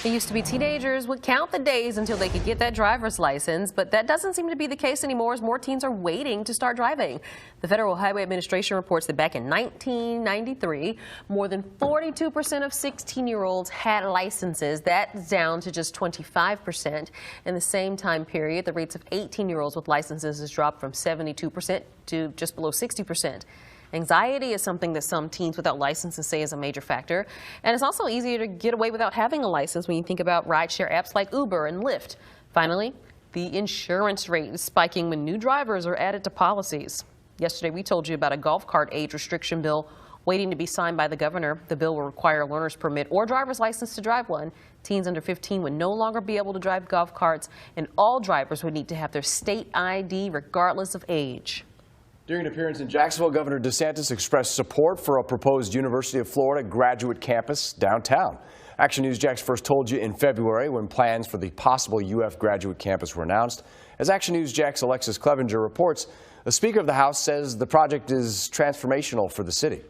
It used to be teenagers would count the days until they could get that driver's license, but that doesn't seem to be the case anymore as more teens are waiting to start driving. The Federal Highway Administration reports that back in 1993, more than 42% of 16-year-olds had licenses. That's down to just 25%. In the same time period, the rates of 18-year-olds with licenses has dropped from 72% to just below 60%. Anxiety is something that some teens without licenses say is a major factor. And it's also easier to get away without having a license when you think about rideshare apps like Uber and Lyft. Finally, the insurance rate is spiking when new drivers are added to policies. Yesterday, we told you about a golf cart age restriction bill waiting to be signed by the governor. The bill will require a learner's permit or driver's license to drive one. Teens under 15 would no longer be able to drive golf carts, and all drivers would need to have their state ID regardless of age. During an appearance in Jacksonville, Governor DeSantis expressed support for a proposed University of Florida graduate campus downtown. Action News Jax first told you in February when plans for the possible UF graduate campus were announced. As Action News Jax Alexis Clevenger reports, the Speaker of the House says the project is transformational for the city.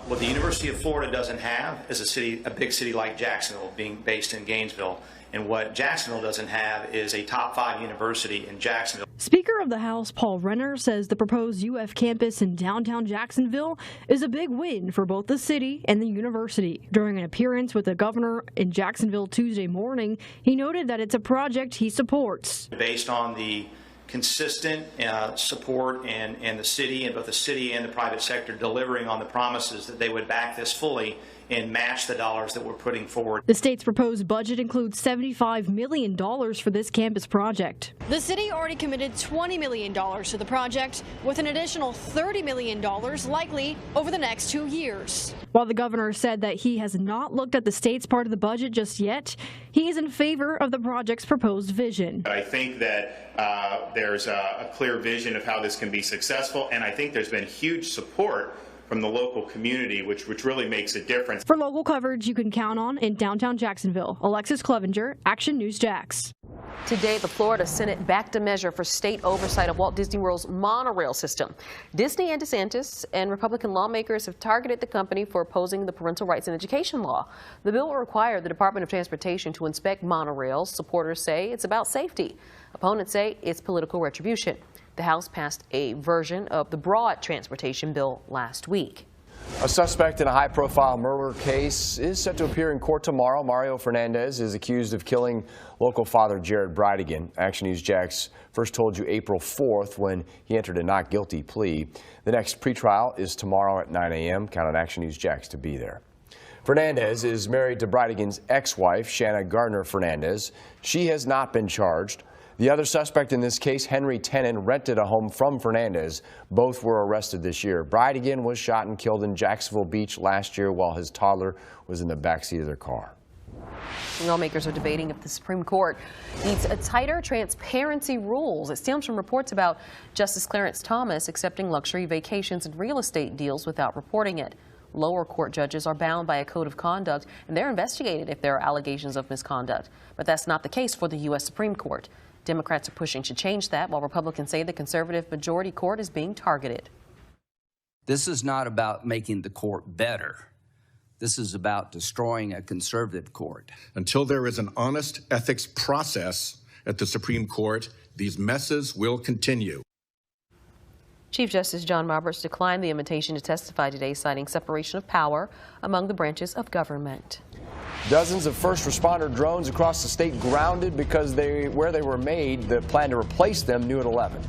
What the University of Florida doesn't have is a big city like Jacksonville, being based in Gainesville. And what Jacksonville doesn't have is a top 5 university in Jacksonville. Speaker of the House Paul Renner says the proposed UF campus in downtown Jacksonville is a big win for both the city and the university. During an appearance with the governor in Jacksonville Tuesday morning, he noted that it's a project he supports. Based on the consistent support and the city, and both the city and the private sector delivering on the promises that they would back this fully and match the dollars that we're putting forward. The state's proposed budget includes $75 million for this campus project. The city already committed $20 million to the project, with an additional $30 million likely over the next 2 years. While the governor said that he has not looked at the state's part of the budget just yet, he is in favor of the project's proposed vision. I think that there's a clear vision of how this can be successful, and I think there's been huge support from the local community, which really makes a difference. For local coverage you can count on in downtown Jacksonville, Alexis Clevenger, Action News Jax. Today, the Florida Senate backed a measure for state oversight of Walt Disney World's monorail system. Disney and DeSantis and Republican lawmakers have targeted the company for opposing the parental rights in education law. The bill will require the Department of Transportation to inspect monorails. Supporters say it's about safety. Opponents say it's political retribution. The House passed a version of the broad transportation bill last week. A suspect in a high-profile murder case is set to appear in court tomorrow. Mario Fernandez is accused of killing local father Jared Bridegan. Action News Jax first told you April 4th when he entered a not guilty plea. The next pretrial is tomorrow at 9 a.m. Count on Action News Jax to be there. Fernandez is married to Bridegan's ex-wife, Shanna Gardner Fernandez. She has not been charged. The other suspect in this case, Henry Tenen, rented a home from Fernandez. Both were arrested this year. Bridegan was shot and killed in Jacksonville Beach last year while his toddler was in the backseat of their car. Lawmakers are debating if the Supreme Court needs a tighter transparency rules. It stems from reports about Justice Clarence Thomas accepting luxury vacations and real estate deals without reporting it. Lower court judges are bound by a code of conduct, and they're investigated if there are allegations of misconduct. But that's not the case for the U.S. Supreme Court. Democrats are pushing to change that, while Republicans say the conservative majority court is being targeted. This is not about making the court better. This is about destroying a conservative court. Until there is an honest ethics process at the Supreme Court, these messes will continue. Chief Justice John Roberts declined the invitation to testify today, citing separation of power among the branches of government. Dozens of first responder drones across the state grounded because where they were made, the plan to replace them new at 11.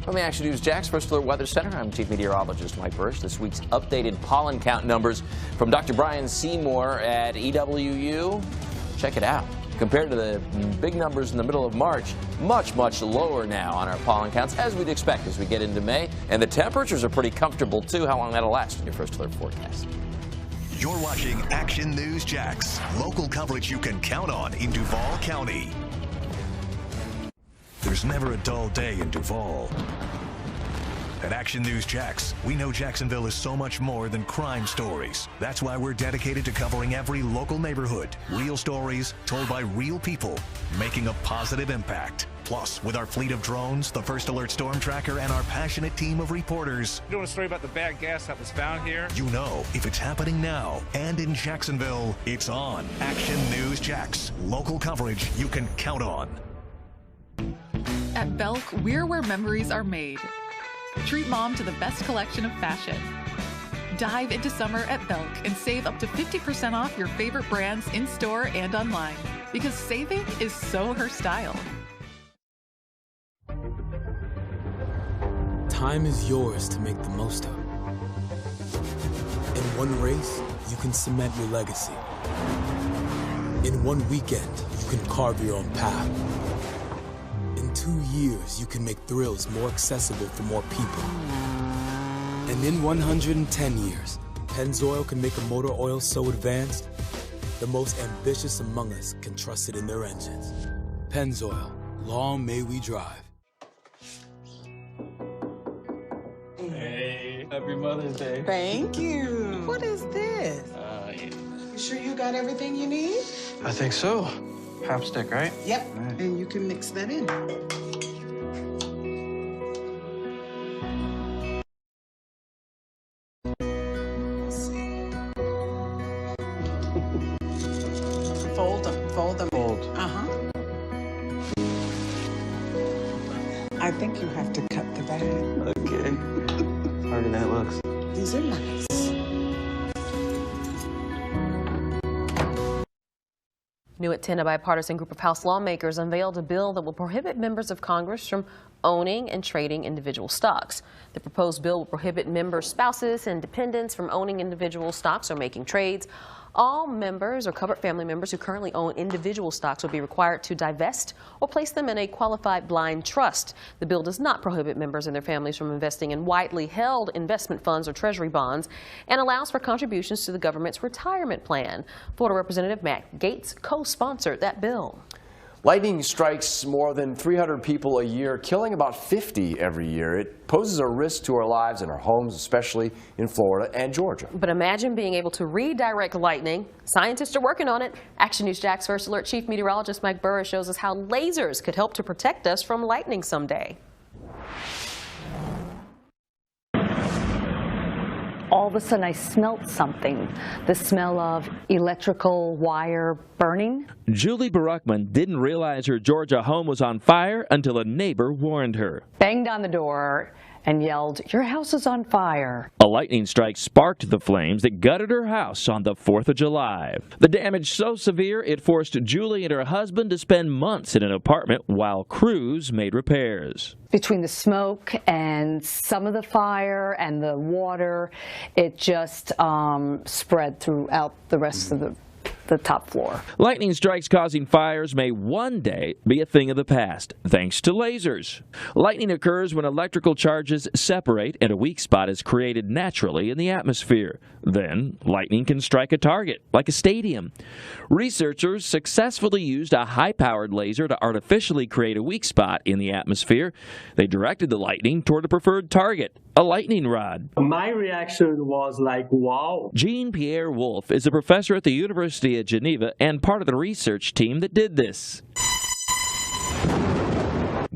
From the Action News Jax First Alert Weather Center, I'm Chief Meteorologist Mike Bursch. This week's updated pollen count numbers from Dr. Brian Seymour at EWU. Check it out. Compared to the big numbers in the middle of March, much lower now on our pollen counts, as we'd expect as we get into May. And the temperatures are pretty comfortable, too. How long that'll last in your First Alert forecast. You're watching Action News Jax, local coverage you can count on in Duval County. There's never a dull day in Duval. At Action News Jax, we know Jacksonville is so much more than crime stories. That's why we're dedicated to covering every local neighborhood. Real stories told by real people, making a positive impact. Plus, with our fleet of drones, the First Alert Storm Tracker, and our passionate team of reporters, You know a story about the bad gas that was found here? you know if it's happening now and in Jacksonville, it's on. Action News Jax, local coverage you can count on. At Belk, we're where memories are made. Treat mom to the best collection of fashion. Dive into summer at Belk and save up to 50% off your favorite brands in-store and online. Because saving is so her style. Time is yours to make the most of. In one race, you can cement your legacy. In one weekend, you can carve your own path. In 2 years, you can make thrills more accessible for more people. And in 110 years, Pennzoil can make a motor oil so advanced, the most ambitious among us can trust it in their engines. Pennzoil, long may we drive. Hey, happy Mother's Day. Thank you. What is this? You sure you got everything you need? I think so. Chapstick, right? Yep. And you can mix that in. Fold them. Fold them. Fold. Uh-huh. I think you have to cut the bag. Okay. Harder than it looks. These are nice. New at 10, a bipartisan group of House lawmakers unveiled a bill that will prohibit members of Congress from owning and trading individual stocks. The proposed bill will prohibit members' spouses and dependents from owning individual stocks or making trades. All members or covered family members who currently own individual stocks will be required to divest or place them in a qualified blind trust. The bill does not prohibit members and their families from investing in widely held investment funds or treasury bonds and allows for contributions to the government's retirement plan. Florida Representative Matt Gaetz co-sponsored that bill. Lightning strikes more than 300 people a year, killing about 50 every year. It poses a risk to our lives and our homes, especially in Florida and Georgia. But imagine being able to redirect lightning. Scientists are working on it. Action News Jax First Alert Chief Meteorologist Mike Burris shows us how lasers could help to protect us from lightning someday. All of a sudden I smelled something, the smell of electrical wire burning. Julie Baruchman didn't realize her Georgia home was on fire until a neighbor warned her. Banged on the door and yelled, "Your house is on fire." A lightning strike sparked the flames that gutted her house on the 4th of July. The damage so severe it forced Julie and her husband to spend months in an apartment while crews made repairs. Between the smoke and some of the fire and the water, it just spread throughout the rest of the top floor. Lightning strikes causing fires may one day be a thing of the past, thanks to lasers. Lightning occurs when electrical charges separate and a weak spot is created naturally in the atmosphere. Then, lightning can strike a target, like a stadium. Researchers successfully used a high-powered laser to artificially create a weak spot in the atmosphere. They directed the lightning toward a preferred target, a lightning rod. My reaction was like, wow. Jean-Pierre Wolf is a professor at the University of Geneva and part of the research team that did this.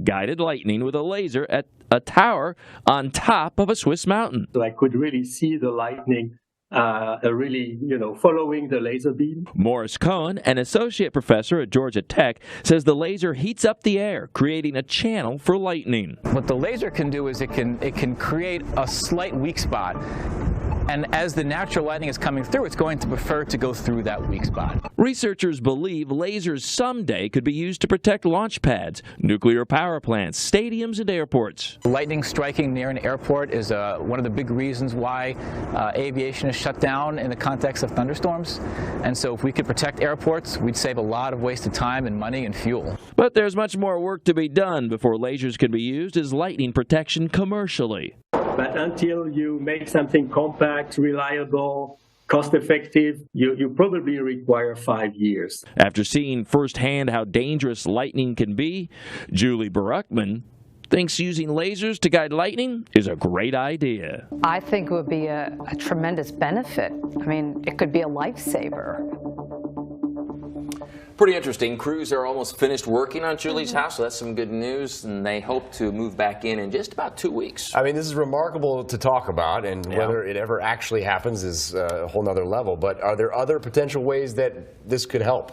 Guided lightning with a laser at a tower on top of a Swiss mountain. So I could really see the lightning really, following the laser beam. Morris Cohen, an associate professor at Georgia Tech, says the laser heats up the air, creating a channel for lightning. What the laser can do is it can create a slight weak spot. And as the natural lightning is coming through, it's going to prefer to go through that weak spot. Researchers believe lasers someday could be used to protect launch pads, nuclear power plants, stadiums, and airports. Lightning striking near an airport is one of the big reasons why aviation is shut down in the context of thunderstorms. And so if we could protect airports, we'd save a lot of wasted time and money and fuel. But there's much more work to be done before lasers can be used as lightning protection commercially. But until you make something compact, reliable, cost-effective, you probably require 5 years. After seeing firsthand how dangerous lightning can be, Julie Baruchman thinks using lasers to guide lightning is a great idea. I think it would be a tremendous benefit. I mean, it could be a lifesaver. Pretty interesting. Crews are almost finished working on Julie's house, so that's some good news, and they hope to move back in just about 2 weeks. I mean, this is remarkable to talk about, and whether it ever actually happens is a whole nother level. But are there other potential ways that this could help?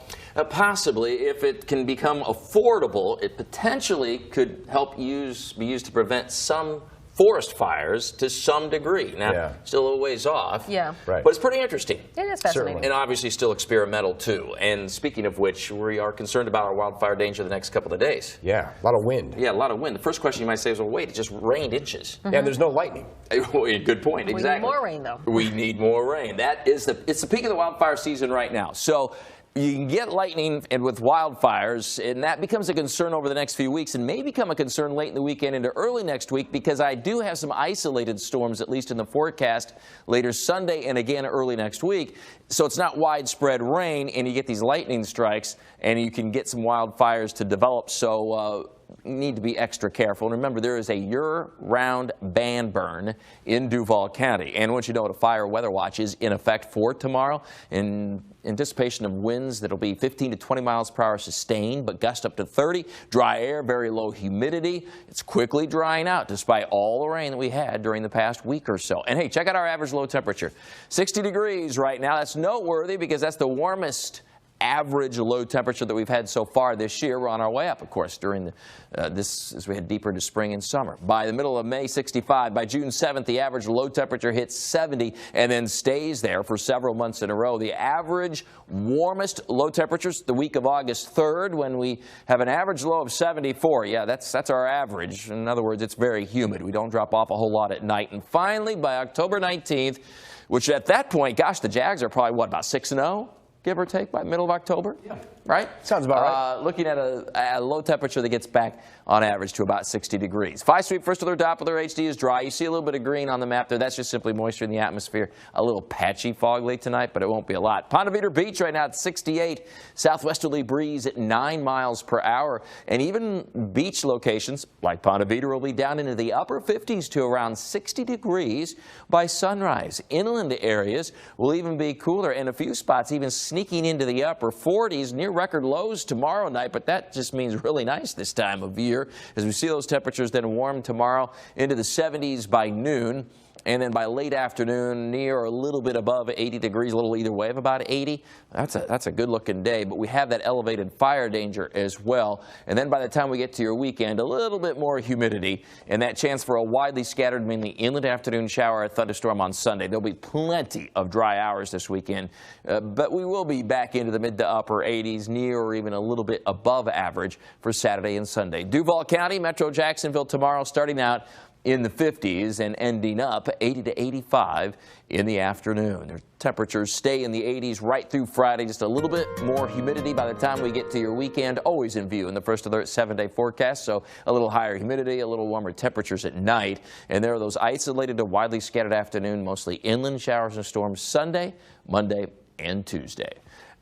Possibly. If it can become affordable, it potentially could help be used to prevent some forest fires to some degree. Now, still a little ways off. Yeah. Right. But it's pretty interesting. It is fascinating. And obviously still experimental, too. And speaking of which, we are concerned about our wildfire danger the next couple of days. Yeah, a lot of wind. Yeah, a lot of wind. The first question you might say is, well, wait, it just rained inches. Yeah, there's no lightning. Good point, exactly. We need more rain, though. We need more rain. It's the peak of the wildfire season right now. So you can get lightning and with wildfires, and that becomes a concern over the next few weeks and may become a concern late in the weekend into early next week, because I do have some isolated storms, at least in the forecast, later Sunday and again early next week. So it's not widespread rain, and you get these lightning strikes, and you can get some wildfires to develop. So need to be extra careful. And remember, there is a year-round ban burn in Duval County. And once you know, a fire weather watch is in effect for tomorrow, in anticipation of winds that'll be 15 to 20 miles per hour sustained, but gust up to 30. Dry air, very low humidity. It's quickly drying out despite all the rain that we had during the past week or so. And hey, check out our average low temperature. 60 degrees right now. That's noteworthy because that's the warmest average low temperature that we've had so far this year. We're on our way up, of course, during as we head deeper into spring and summer. By the middle of May, 65. By June 7th, the average low temperature hits 70 and then stays there for several months in a row. The average warmest low temperatures the week of August 3rd, when we have an average low of 74. Yeah, that's our average. In other words, it's very humid. We don't drop off a whole lot at night. And finally, by October 19th, which at that point, gosh, the Jags are probably, what, about 6-0? Give or take, by middle of October? Yeah. Right? Sounds about right. Looking at a low temperature that gets back on average to about 60 degrees. 5-sweep first alert Doppler HD is dry. You see a little bit of green on the map there. That's just simply moisture in the atmosphere. A little patchy fog late tonight, but it won't be a lot. Ponte Vedra Beach right now at 68. Southwesterly breeze at 9 miles per hour. And even beach locations like Ponte Vedra will be down into the upper 50s to around 60 degrees by sunrise. Inland areas will even be cooler, and a few spots even sneaking into the upper 40s near record lows tomorrow night, but that just means really nice this time of year as we see those temperatures then warm tomorrow into the 70s by noon. And then by late afternoon, near or a little bit above 80 degrees, a little either way of about 80. That's a good-looking day, but we have that elevated fire danger as well. And then by the time we get to your weekend, a little bit more humidity and that chance for a widely scattered, mainly inland afternoon shower or thunderstorm on Sunday. There'll be plenty of dry hours this weekend, but we will be back into the mid to upper 80s, near or even a little bit above average for Saturday and Sunday. Duval County, Metro Jacksonville tomorrow starting out in the 50s and ending up 80 to 85 in the afternoon. Their temperatures stay in the 80s right through Friday. Just a little bit more humidity by the time we get to your weekend. Always in view in the first alert 7-day forecast. So a little higher humidity, a little warmer temperatures at night. And there are those isolated to widely scattered afternoon, mostly inland showers and storms Sunday, Monday, and Tuesday.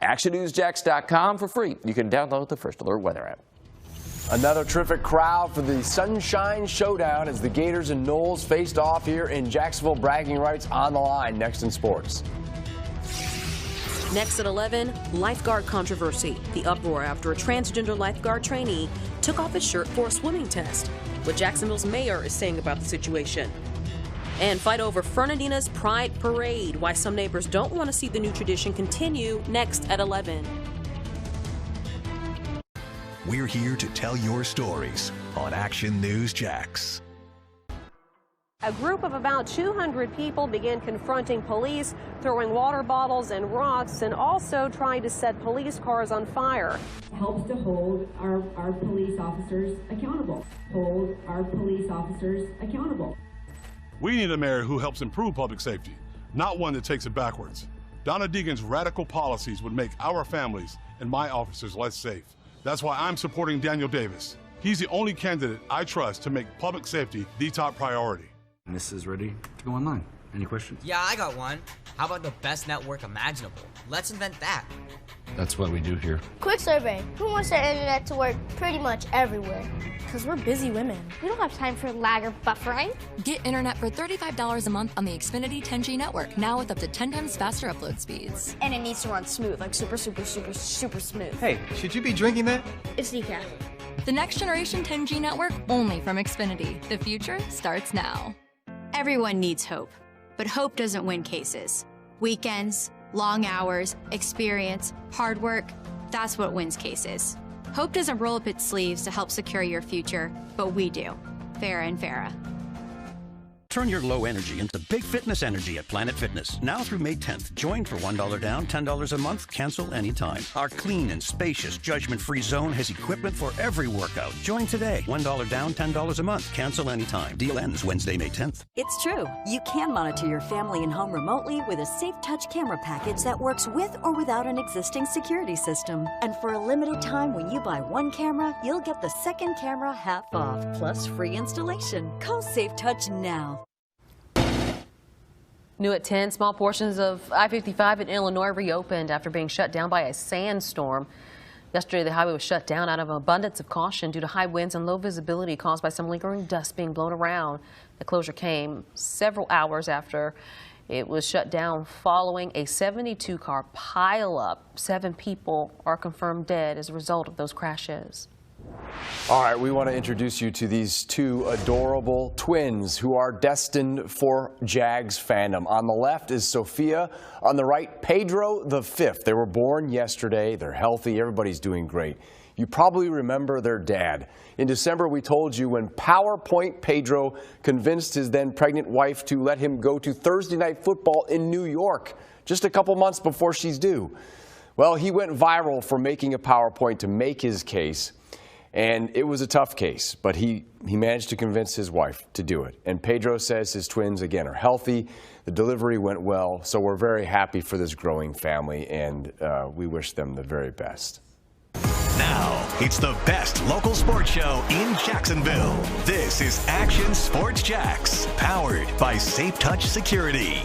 ActionNewsJax.com for free. You can download the First Alert weather app. Another terrific crowd for the Sunshine Showdown as the Gators and Noles faced off here in Jacksonville. Bragging rights on the line next in sports. Next at 11, lifeguard controversy. The uproar after a transgender lifeguard trainee took off his shirt for a swimming test. What Jacksonville's mayor is saying about the situation. And fight over Fernandina's Pride Parade, why some neighbors don't want to see the new tradition continue, next at 11. We're here to tell your stories on Action News Jax. A group of about 200 people began confronting police, throwing water bottles and rocks, and also trying to set police cars on fire. Helps to hold our police officers accountable. Hold our police officers accountable. We need a mayor who helps improve public safety, not one that takes it backwards. Donna Deegan's radical policies would make our families and my officers less safe. That's why I'm supporting Daniel Davis. He's the only candidate I trust to make public safety the top priority. This is ready to go online. Any questions? Yeah, I got one. How about the best network imaginable? Let's invent that. That's what we do here. Quick survey. Who wants their internet to work pretty much everywhere? Because we're busy women. We don't have time for lag or buffering. Get internet for $35 a month on the Xfinity 10G network, now with up to 10 times faster upload speeds. And it needs to run smooth, like super smooth. Hey, should you be drinking that? It's decaf. The next generation 10G network, only from Xfinity. The future starts now. Everyone needs hope, but hope doesn't win cases. Weekends, long hours, experience, hard work, that's what wins cases. Hope doesn't roll up its sleeves to help secure your future, but we do. Farrah and Farrah. Turn your low energy into big fitness energy at Planet Fitness. Now through May 10th. Join for $1 down, $10 a month, cancel anytime. Our clean and spacious, judgment-free zone has equipment for every workout. Join today. $1 down, $10 a month, cancel anytime. Deal ends Wednesday, May 10th. It's true. You can monitor your family and home remotely with a Safe Touch camera package that works with or without an existing security system. And for a limited time, when you buy one camera, you'll get the second camera half off, plus free installation. Call Safe Touch now. New at 10, small portions of I-55 in Illinois reopened after being shut down by a sandstorm. Yesterday, the highway was shut down out of an abundance of caution due to high winds and low visibility caused by some lingering dust being blown around. The closure came several hours after it was shut down following a 72-car pileup. 7 people are confirmed dead as a result of those crashes. All right, we want to introduce you to these two adorable twins who are destined for Jags fandom. On the left is Sophia, on the right, Pedro the fifth. They were born yesterday. They're healthy. Everybody's doing great. You probably remember their dad. In December, we told you when PowerPoint Pedro convinced his then pregnant wife to let him go to Thursday Night Football in New York just a couple months before she's due. Well, he went viral for making a PowerPoint to make his case. And it was a tough case, but he managed to convince his wife to do it. And Pedro says his twins, again, are healthy. The delivery went well, so we're very happy for this growing family, and we wish them the very best. Now, it's the best local sports show in Jacksonville. This is Action Sports Jax, powered by Safe Touch Security.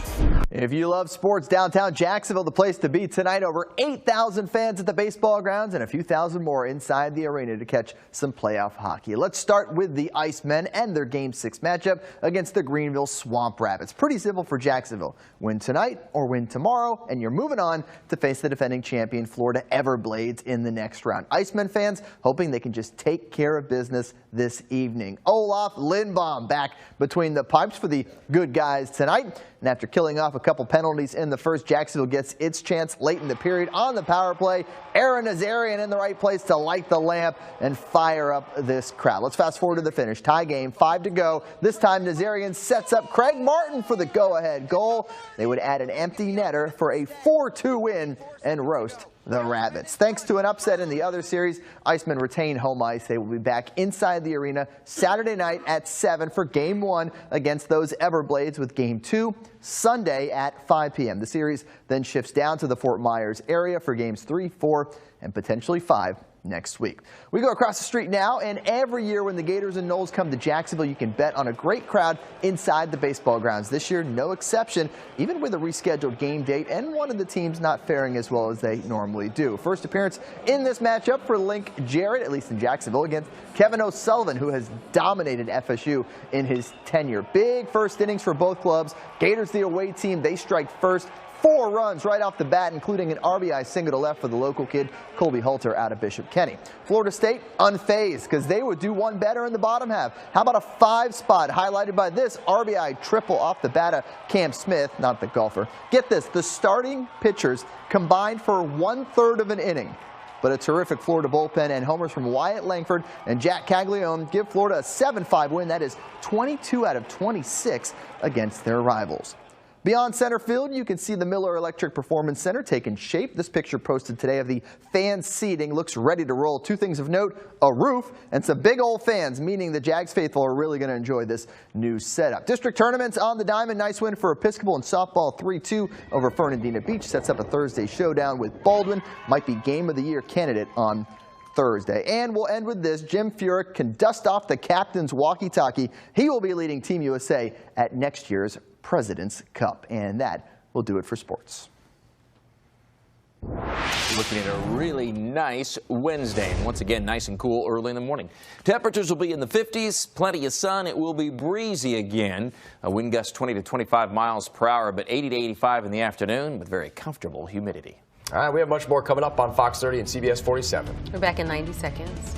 If you love sports, downtown Jacksonville, the place to be tonight. Over 8,000 fans at the baseball grounds and a few thousand more inside the arena to catch some playoff hockey. Let's start with the Icemen and their Game 6 matchup against the Greenville Swamp Rabbits. Pretty simple for Jacksonville. Win tonight or win tomorrow, and you're moving on to face the defending champion Florida Everblades in the next round. Icemen fans hoping they can just take care of business this evening. Olaf Lindbaum back between the pipes for the good guys tonight. And after killing off a couple penalties in the first, Jacksonville gets its chance late in the period on the power play. Aaron Nazarian in the right place to light the lamp and fire up this crowd. Let's fast forward to the finish. Tie game, 5 to go. This time Nazarian sets up Craig Martin for the go-ahead goal. They would add an empty netter for a 4-2 win and roast the Rabbits. Thanks to an upset in the other series, Icemen retain home ice. They will be back inside the arena Saturday night at 7 for Game 1 against those Everblades, with Game 2 Sunday at 5 p.m. The series then shifts down to the Fort Myers area for Games 3, 4, and potentially 5 next week. We go across the street now, and every year when the Gators and Noles come to Jacksonville, you can bet on a great crowd inside the baseball grounds. This year, no exception, even with a rescheduled game date and one of the teams not faring as well as they normally do. First appearance in this matchup for Link Jarrett, at least in Jacksonville, against Kevin O'Sullivan, who has dominated FSU in his tenure. Big first innings for both clubs. Gators, the away team, they strike first. 4 runs right off the bat, including an RBI single to left for the local kid, Colby Halter, out of Bishop Kenny. Florida State unfazed because they would do one better in the bottom half. How about a 5 spot highlighted by this RBI triple off the bat of Cam Smith, not the golfer. Get this, the starting pitchers combined for 1/3 of an inning. But a terrific Florida bullpen and homers from Wyatt Langford and Jack Caglione give Florida a 7-5 win. That is 22 out of 26 against their rivals. Beyond center field, you can see the Miller Electric Performance Center taking shape. This picture posted today of the fan seating looks ready to roll. 2 things of note, a roof and some big old fans, meaning the Jags faithful are really going to enjoy this new setup. District tournaments on the diamond. Nice win for Episcopal in softball, 3-2 over Fernandina Beach. Sets up a Thursday showdown with Baldwin. Might be Game of the Year candidate on Thursday. And we'll end with this. Jim Furyk can dust off the captain's walkie-talkie. He will be leading Team USA at next year's President's Cup. And that will do it for sports. Looking at a really nice Wednesday, and once again nice and cool early in the morning. Temperatures will be in the 50s, plenty of sun. It will be breezy again. A wind gust 20 to 25 miles per hour, but 80 to 85 in the afternoon with very comfortable humidity. All right, we have much more coming up on Fox 30 and CBS 47. We're back in 90 seconds.